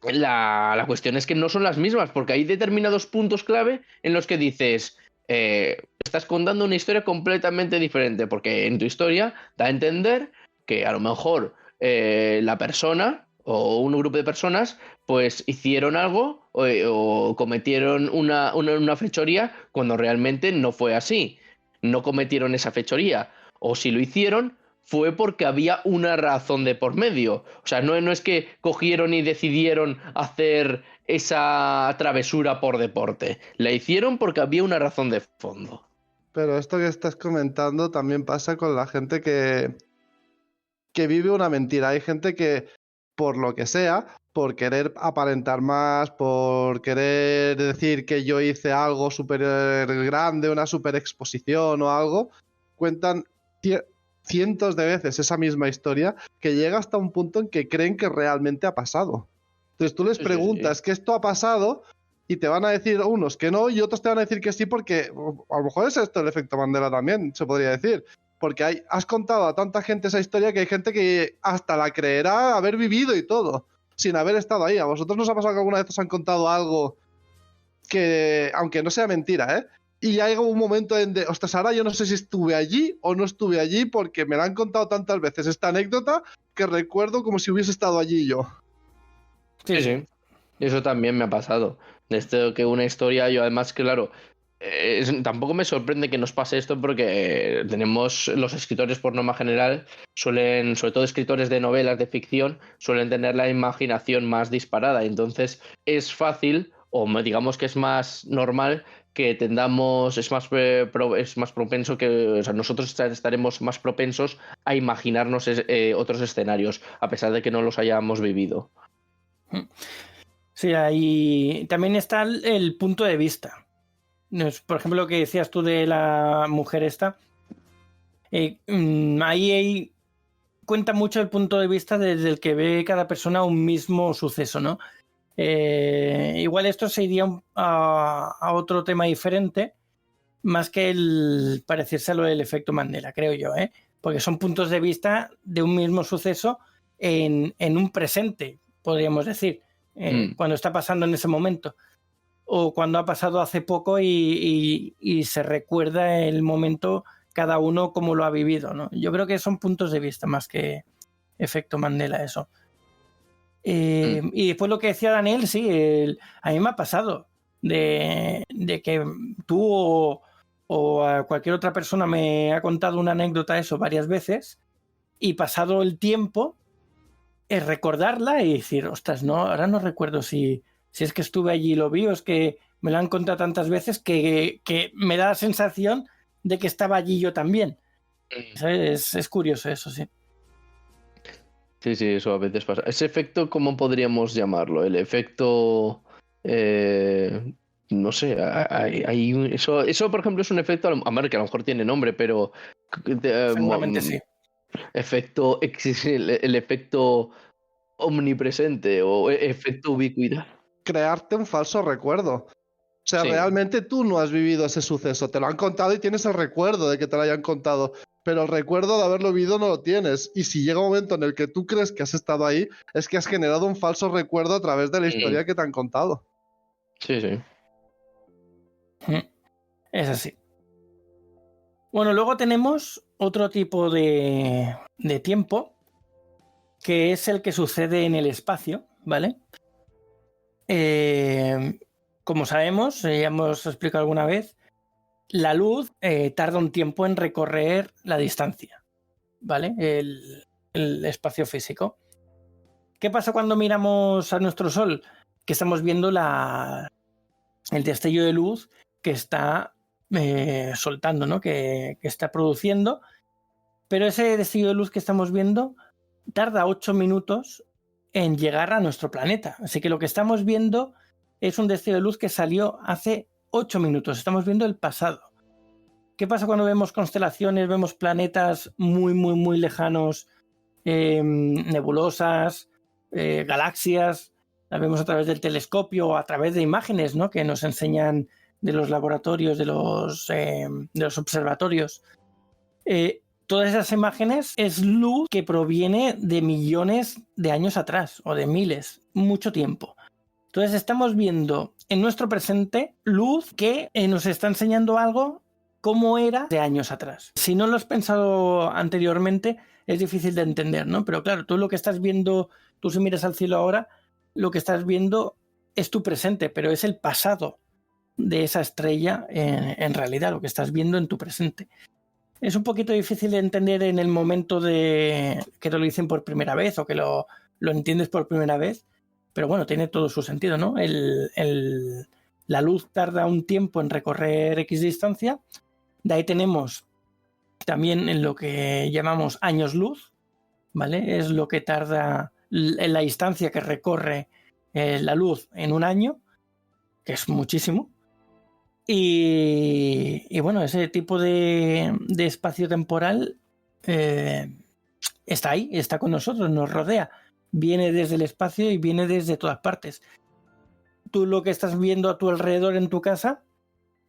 C: la cuestión es que no son las mismas, porque hay determinados puntos clave en los que dices, estás contando una historia completamente diferente, porque en tu historia da a entender que a lo mejor la persona o un grupo de personas pues hicieron algo o cometieron una fechoría cuando realmente no fue así. No cometieron esa fechoría. O si lo hicieron, fue porque había una razón de por medio. O sea, no es que cogieron y decidieron hacer esa travesura por deporte. La hicieron porque había una razón de fondo.
B: Pero esto que estás comentando también pasa con la gente que vive una mentira. Hay gente que, por lo que sea, por querer aparentar más, por querer decir que yo hice algo súper grande, una súper exposición o algo, cuentan cientos de veces esa misma historia, que llega hasta un punto en que creen que realmente ha pasado. Entonces tú les preguntas que esto ha pasado y te van a decir unos que no y otros te van a decir que sí, porque a lo mejor es esto el efecto Mandela también, se podría decir. Porque has contado a tanta gente esa historia que hay gente que hasta la creerá haber vivido y todo, sin haber estado ahí. ¿A vosotros nos ha pasado que alguna vez os han contado algo que, aunque no sea mentira, y hay un momento en de, ostras, ahora yo no sé si estuve allí o no estuve allí, porque me la han contado tantas veces esta anécdota que recuerdo como si hubiese estado allí yo?
C: Sí. Eso también me ha pasado. De esto que una historia, yo además, claro, tampoco me sorprende que nos pase esto porque tenemos los escritores por norma general, suelen, sobre todo escritores de novelas de ficción, suelen tener la imaginación más disparada. Entonces es fácil, o digamos que es más normal que tendamos, es más propenso que, o sea, nosotros estaremos más propensos a imaginarnos otros escenarios, a pesar de que no los hayamos vivido.
A: Sí, ahí también está el punto de vista. Por ejemplo, lo que decías tú de la mujer esta, ahí cuenta mucho el punto de vista desde el que ve cada persona un mismo suceso, ¿no? Igual esto se iría a otro tema diferente, más que el parecerse a lo del efecto Mandela, creo yo, porque son puntos de vista de un mismo suceso en un presente, podríamos decir, cuando está pasando en ese momento, o cuando ha pasado hace poco y se recuerda el momento cada uno como lo ha vivido, ¿no? Yo creo que son puntos de vista más que efecto Mandela eso. Y después lo que decía Daniel, sí, a mí me ha pasado de que tú o o a cualquier otra persona me ha contado una anécdota de eso varias veces y pasado el tiempo es recordarla y decir, ostras, no, ahora no recuerdo si es que estuve allí y lo vi o es que me lo han contado tantas veces que me da la sensación de que estaba allí yo también. Es curioso eso, sí.
C: Sí, eso a veces pasa. Ese efecto, ¿cómo podríamos llamarlo? El efecto... no sé, eso, por ejemplo, es un efecto, a ver, que a lo mejor tiene nombre, pero...
A: Seguramente sí.
C: Efecto, el efecto omnipresente o efecto ubicuidad.
B: Crearte un falso recuerdo. O sea,
C: Sí.
B: realmente tú no has vivido ese suceso, te lo han contado y tienes el recuerdo de que te lo hayan contado, pero el recuerdo de haberlo vivido no lo tienes. Y si llega un momento en el que tú crees que has estado ahí, es que has generado un falso recuerdo a través de la historia que te han contado.
C: Sí.
A: Es así. Bueno, luego tenemos otro tipo de tiempo, que es el que sucede en el espacio, ¿vale? Como sabemos, ya hemos explicado alguna vez, la luz tarda un tiempo en recorrer la distancia, ¿vale? El espacio físico. ¿Qué pasa cuando miramos a nuestro Sol? Que estamos viendo el destello de luz que está soltando, ¿no? Que está produciendo, pero ese destello de luz que estamos viendo tarda 8 minutos en llegar a nuestro planeta. Así que lo que estamos viendo es un destello de luz que salió hace 8 minutos. Estamos viendo el pasado. ¿Qué pasa cuando vemos constelaciones, vemos planetas muy, muy, muy lejanos, nebulosas, galaxias? Las vemos a través del telescopio o a través de imágenes, ¿no? Que nos enseñan de los laboratorios, de los observatorios. Todas esas imágenes es luz que proviene de millones de años atrás o de miles, mucho tiempo. Entonces estamos viendo en nuestro presente luz que nos está enseñando algo como era de años atrás. Si no lo has pensado anteriormente, es difícil de entender, ¿no? Pero claro, tú lo que estás viendo, tú si miras al cielo ahora, lo que estás viendo es tu presente, pero es el pasado de esa estrella en realidad, lo que estás viendo en tu presente. Es un poquito difícil de entender en el momento de que te lo dicen por primera vez o que lo entiendes por primera vez, pero bueno, tiene todo su sentido, ¿no? La luz tarda un tiempo en recorrer X distancia, de ahí tenemos también en lo que llamamos años luz, ¿vale? Es lo que tarda en la distancia que recorre la luz en un año, que es muchísimo. Y bueno, ese tipo de espacio temporal está ahí, está con nosotros, nos rodea. Viene desde el espacio y viene desde todas partes. Tú lo que estás viendo a tu alrededor en tu casa,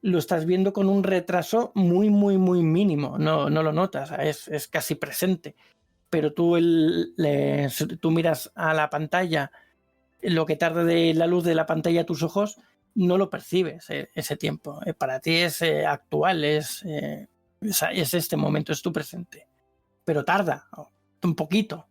A: lo estás viendo con un retraso muy, muy, muy mínimo. No lo notas, es casi presente. Pero tú miras a la pantalla, lo que tarda de la luz de la pantalla a tus ojos, no lo percibes ese tiempo. Para ti es actual, es este momento, es tu presente. Pero tarda un poquito.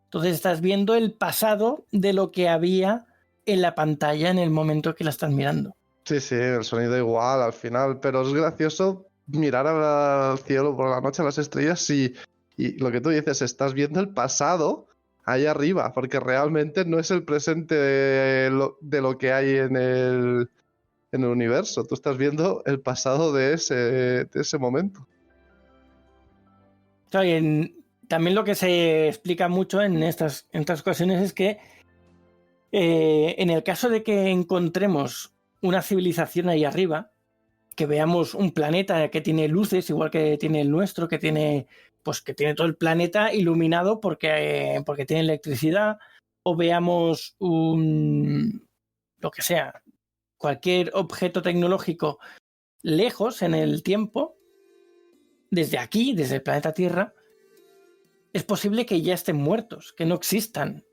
A: Entonces estás viendo el pasado de lo que había en la pantalla en el momento que la estás mirando.
B: Sí, el sonido igual al final, pero es gracioso mirar al cielo por la noche, a las estrellas y lo que tú dices, estás viendo el pasado ahí arriba, porque realmente no es el presente de lo que hay en el universo. Tú estás viendo el pasado de ese momento.
A: Claro, también lo que se explica mucho en estas ocasiones es que en el caso de que encontremos una civilización ahí arriba, que veamos un planeta que tiene luces, igual que tiene el nuestro, que tiene todo el planeta iluminado porque tiene electricidad, o veamos lo que sea, cualquier objeto tecnológico lejos en el tiempo, desde aquí, desde el planeta Tierra, es posible que ya estén muertos, que no existan.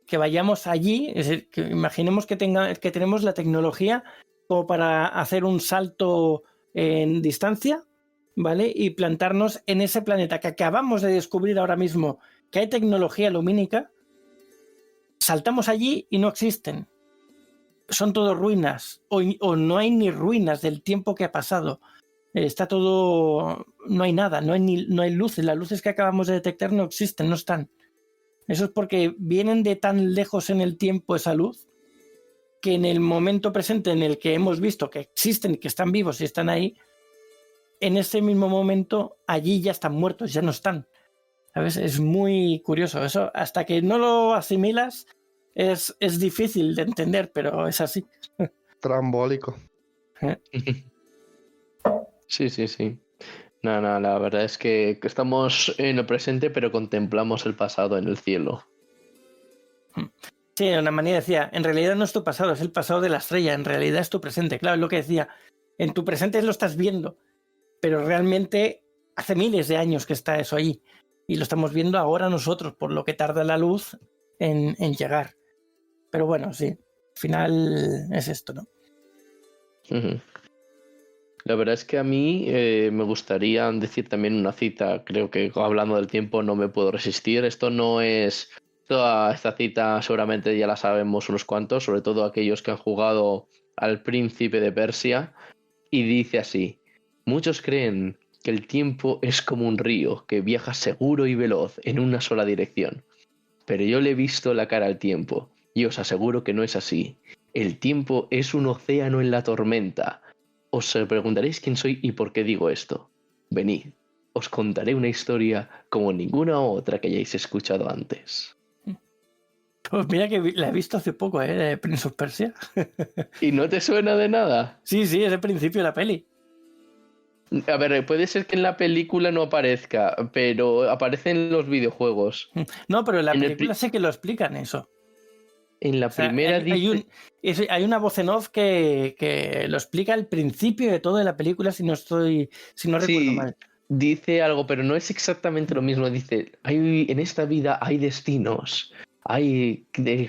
A: Que vayamos allí, es decir, que imaginemos que tenemos la tecnología como para hacer un salto en distancia, ¿vale? Y plantarnos en ese planeta que acabamos de descubrir ahora mismo, que hay tecnología lumínica, saltamos allí y no existen. Son todo ruinas, o no hay ni ruinas del tiempo que ha pasado. Está todo... No hay nada, no hay luces. Las luces que acabamos de detectar no existen, no están. Eso es porque vienen de tan lejos en el tiempo esa luz que en el momento presente en el que hemos visto que existen, que están vivos y están ahí, en ese mismo momento allí ya están muertos, ya no están. ¿Sabes? Es muy curioso. Eso, hasta que no lo asimilas, es difícil de entender, pero es así.
B: Trambólico.
C: Sí. Nada, la verdad es que estamos en el presente, pero contemplamos el pasado en el cielo.
A: Sí, una manera decía, en realidad no es tu pasado, es el pasado de la estrella, en realidad es tu presente. Claro, es lo que decía, en tu presente lo estás viendo, pero realmente hace miles de años que está eso ahí. Y lo estamos viendo ahora nosotros, por lo que tarda la luz en llegar. Pero bueno, sí, al final es esto, ¿no?
C: Uh-huh. La verdad es que a mí me gustaría decir también una cita, creo que hablando del tiempo no me puedo resistir. Esto no es... Toda esta cita seguramente ya la sabemos unos cuantos, sobre todo aquellos que han jugado al Príncipe de Persia, y dice así: muchos creen que el tiempo es como un río que viaja seguro y veloz en una sola dirección, pero yo le he visto la cara al tiempo y os aseguro que no es así. El tiempo es un océano en la tormenta. Os preguntaréis quién soy y por qué digo esto. Venid, os contaré una historia como ninguna otra que hayáis escuchado antes.
A: Pues mira que la he visto hace poco, de Prince of Persia.
C: ¿Y no te suena de nada?
A: Sí, es el principio de la peli.
C: A ver, puede ser que en la película no aparezca, pero aparece en los videojuegos.
A: No, pero en la película sé que lo explican eso.
C: En la primera
A: hay una voz en off que lo explica al principio de todo de la película, si no recuerdo mal.
C: Dice algo, pero no es exactamente lo mismo. Dice, en esta vida hay destinos. Hay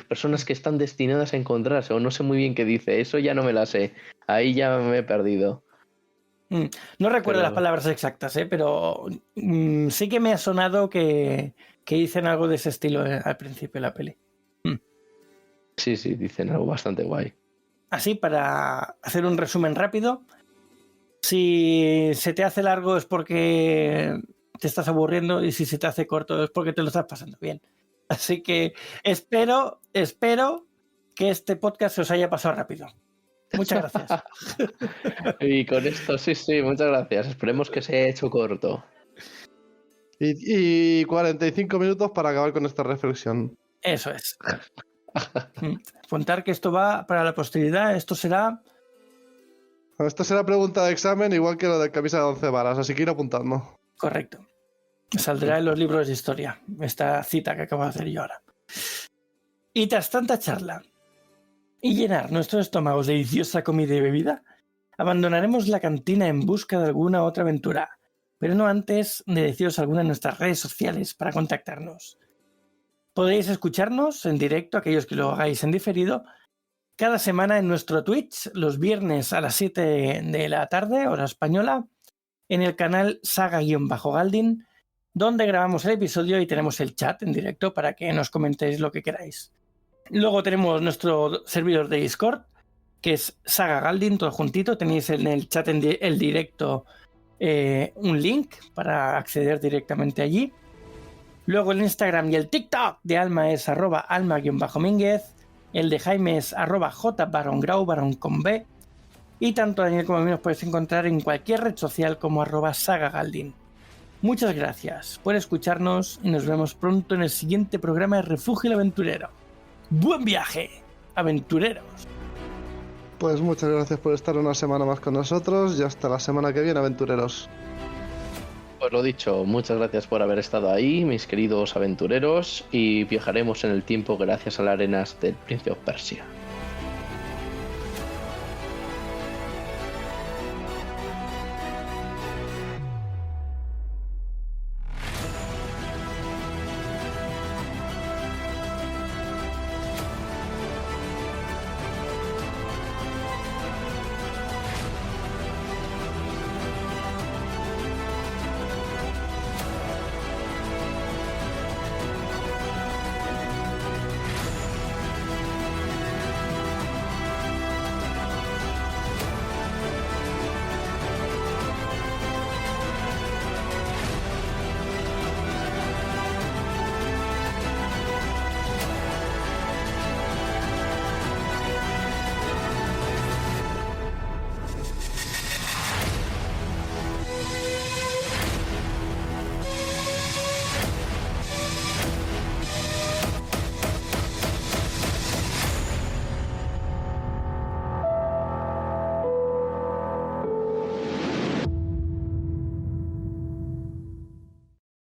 C: personas que están destinadas a encontrarse, o no sé muy bien qué dice. Eso ya no me la sé. Ahí ya me he perdido.
A: No recuerdo las palabras exactas, pero sí que me ha sonado que dicen algo de ese estilo al principio de la peli.
C: Sí, dicen algo bastante guay.
A: Así, para hacer un resumen rápido, si se te hace largo es porque te estás aburriendo, y si se te hace corto es porque te lo estás pasando bien. Así que espero que este podcast se os haya pasado rápido. Muchas gracias.
C: Y con esto, sí, muchas gracias. Esperemos que se haya hecho corto.
B: Y 45 minutos para acabar con esta reflexión.
A: Eso es. Contar que esto va para la posteridad, esto será
B: pregunta de examen, igual que lo de camisa de 11 varas, así que ir apuntando.
A: Correcto. Saldrá en los libros de historia, esta cita que acabo de hacer yo ahora. Y tras tanta charla y llenar nuestros estómagos de deliciosa comida y bebida, abandonaremos la cantina en busca de alguna otra aventura, pero no antes de deciros alguna de nuestras redes sociales para contactarnos. Podéis escucharnos en directo, aquellos que lo hagáis en diferido, cada semana en nuestro Twitch, los viernes a las 7 de la tarde, hora española, en el canal Saga-Galdin, donde grabamos el episodio y tenemos el chat en directo para que nos comentéis lo que queráis. Luego tenemos nuestro servidor de Discord, que es Saga Galdin, todo juntito. Tenéis en el chat el directo un link para acceder directamente allí. Luego el Instagram y el TikTok de Alma es @alma_mínguez. El de Jaime es @jbarongrau, barón con B. Y tanto Daniel como a mí nos podéis encontrar en cualquier red social como @sagagaldin. Muchas gracias por escucharnos y nos vemos pronto en el siguiente programa de Refugio el Aventurero. ¡Buen viaje, aventureros!
B: Pues muchas gracias por estar una semana más con nosotros y hasta la semana que viene, aventureros.
C: Pues lo dicho, muchas gracias por haber estado ahí, mis queridos aventureros, y viajaremos en el tiempo gracias a las arenas del Prince of Persia.